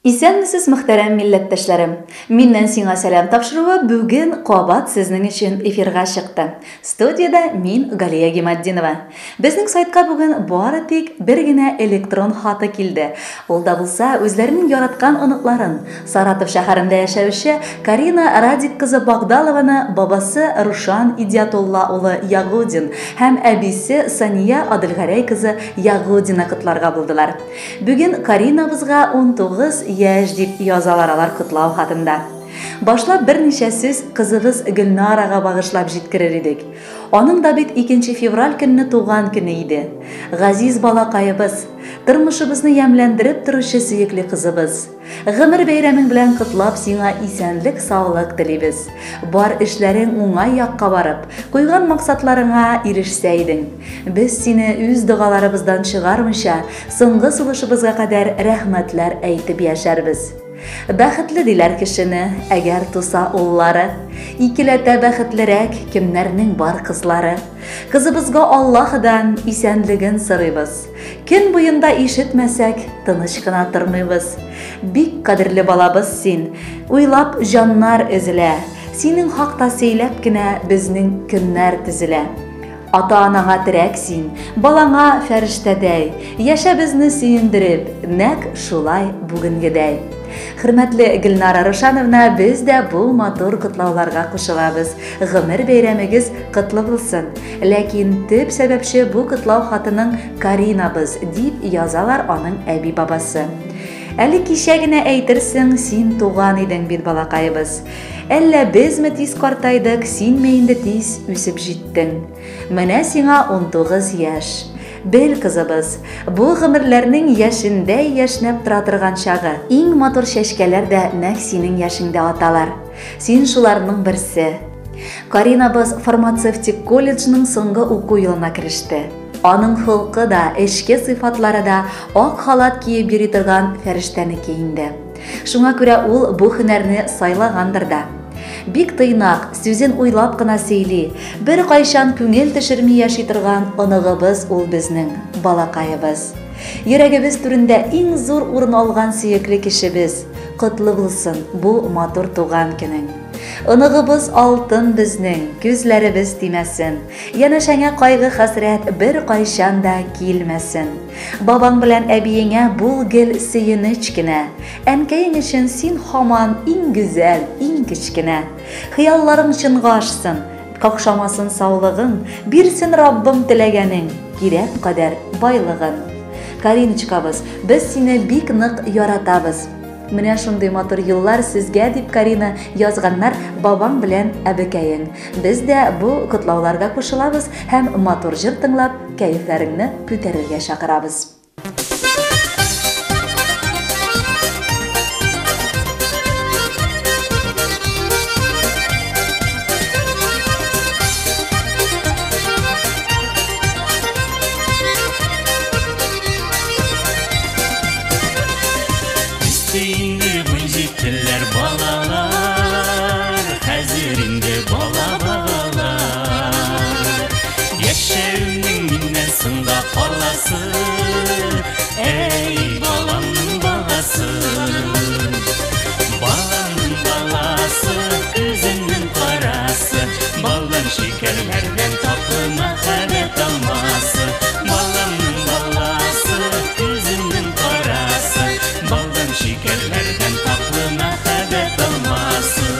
Исәнмесез, мөхтәрәм милләттәшләрем. Миннән сиңа сәлам тапшыруы бүген кабат сезнең өчен эфирга чыкты. Студияда мин Галия Гимаддинова. Безнең сайтка бүген бары тик бер генә электрон хаты килде. Ул да булса үзләренең яраткан оныкларын, Саратов шәһәрендә яшәүче Карина Радик кызы Багдалованы бабасы Рушан Идиятулла улы Ягудин һәм әбисе Сания Адылгәрәй кызы Ягудина котларга булдылар. Бүген Каринабызга 19 яшь дип язалар алар котлау хатында. Башлап берничә сүз кызыбыз Гөлнарага багышлап җиткерер идек. Аның да бит 2 февраль көнне туган көне иде. Газиз балакаебыз, тормышыбызны ямьләндереп торучы сөекле кызыбыз. Гомер бәйрәмең белән котлап сиңа исәнлек, саулык телибез. Бар эшләрең уңай якка барып, куйган максатларыңа ирешсә идең. Без сине үз дугаларыбыздан чыгармыйча, соңгы сулышыбызга кадәр рәхмәтләр әйтеп яшәрбез. Бәхетле диләр кешене, әгәр туса уллары. Икеләтә бәхетлерәк кемнәрнең бар кызлары. Кызыбызга Аллаһыдан исәнлеген сорыйбыз. Көн буенда ишетмәсәк, тыныч кына тормыйбыз. Бик кадерле балабыз син, уйлап җаннар өзелә. Синең хакта сөйләп кенә безнең көннәр тезелә. Ата-анаңа терәк син, балаңа фәрештәдәй, яшә безне сөендереп, нәк шулай бүгенгедәй. Хөрмәтле Гөлнара Рушановна, без дә бу матур котлауларга кушылабыз. Гомер бәйрәмегез котлы булсын. Ләкин төп сәбәпче бу котлау хатының Каринабыз дип язалар аның әби-бабасы. Әле кичә генә әйтерсең, син туган идең бит балакайыбыз. Әллә безме тиз картайдык, син инде тиз үсеп җиттең. Менә сиңа 19 яшь. Бел кызыбыз, бу гомерләрнең яшендә яшнәп тора торган чагы. Иң матур чәчкәләр дә нәкъ синең яшеңдә аталар. Син шуларның берсе. Каринабыз фармацевтик колледжның соңгы уку елына кереште. Аның хылкы да, эшке сыйфатлары да ак халат киеп йөри торган фәрештәнеке инде. Шуңа күрә ул бу һөнәрне сайлагандыр да. Бик тыйнак, сүзен уйлап кына сөйли. Бер кайчан күңел төшерми яши торган оныгыбыз ул безнең, балакаебыз. Йөрәгебез түрендә иң зур урын алган сөекле кешебез. Котлы булсын бу матур туган көнең. Оныгыбыз алтын безнең, күзләребез тимәсен. Янәшәңә кайгы хәсрәт бер кайчан да килмәсен. Бабаң белән әбиеңә бул гел сөенеч кенә. Әнкәең өчен син һаман иң гүзәл, иң кечкенә. Хыялларың чынга ашсын, какшамасын саулыгың, бирсен Раббым теләгәнең, кирәк кадәр байлыгын. Кариночкабыз, без сине бик нык яратабыз. Менә шундый матур еллар сезгә дип Карина язганнар бабаң белән әбекәең. Без дә бу котлауларга кушылабыз һәм матур җыр тыңлап, кәефләреңне күтәрергә чакырабыз. Тилләр балалар, хәзер инде бала балалар. Яшәүнең миннән соңга каласы, әй баламның баласы. Баламның баласы, күзенең карасы, балдан шикәрләрдән татлы мәхәббәт алмасы. Баламның баласы, күзенең карасы, балдан шикәрләрдән татлы мәхәббәт алмасы.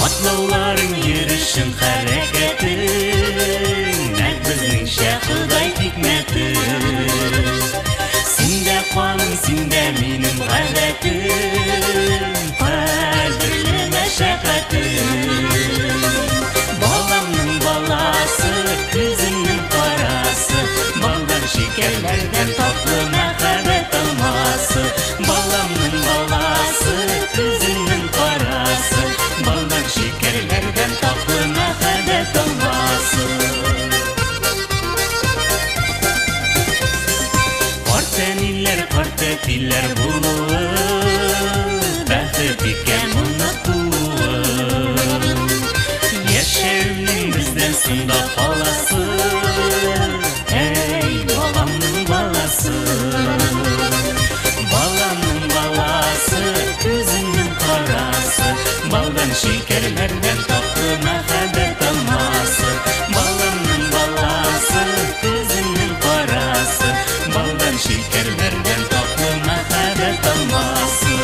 Атлауларың йөрешең хәрәкәтең, нәкъ безнеңчә Ходай хикмәте. Синдә каным, синдә минем гадәтем, кадерле мәшәкатем. Баламның баласы, күзенең карасы, балдан шикәрләрдән татлы мәхәббәт алмасы. Баламның баласы, күзенең карасы, балдан шикәрләрдән татлы мәхәббәт алмасы. Карт әниләр, карт әтиләр булуы, бәхет икән моны куы. Яшәүнең бездән Шунда баласы, ей баламның баласы. Баламның баласы, көзіңнің қарасы, балдан шекерлерден татлы мәхәббәт алмасы. Баламның баласы, көзіңнің қарасы, балдан шекерлерден татлы мәхәббәт алмасы.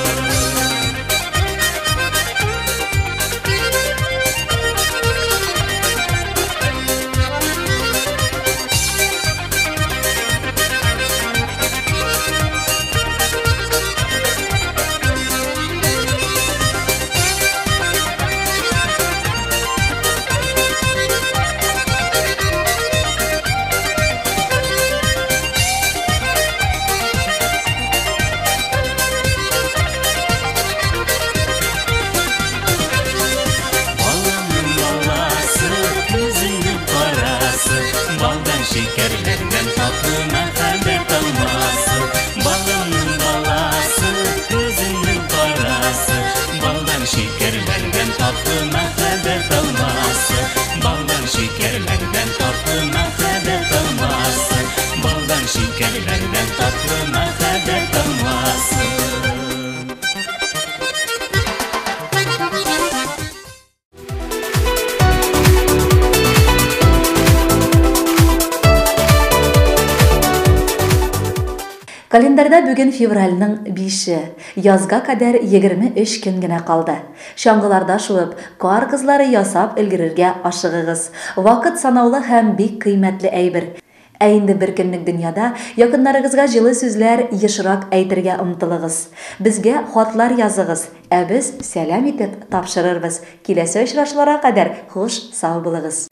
Şekerlerden tatlı мәхәббәт алмасы. Баламның баласы, көзіңнің қарасы, балдан шекерлерден татлы мәхәббәт алмасы. Балдан шекерлерден татлы мәхәббәт алмасы. Балдан шекерлерден татлы мәхәббәт алмасы. Календарда бүген февральның 5-і, язга кадәр 23 көн генә калды. Шаңгыларда шуып, кар кызлары ясап өлгерергә ашыгыгыз. Вакыт санаулы һәм бик кыйммәтле әйбер. Ә инде бер көнлек дөньяда якыннарыгызга җылы сүзләр ешрак әйтергә омтылыгыз. Безгә хатлар языгыз, ә без сәлам итеп тапшырырбыз. Киләсе очрашларга кадәр хуш, сау булыгыз.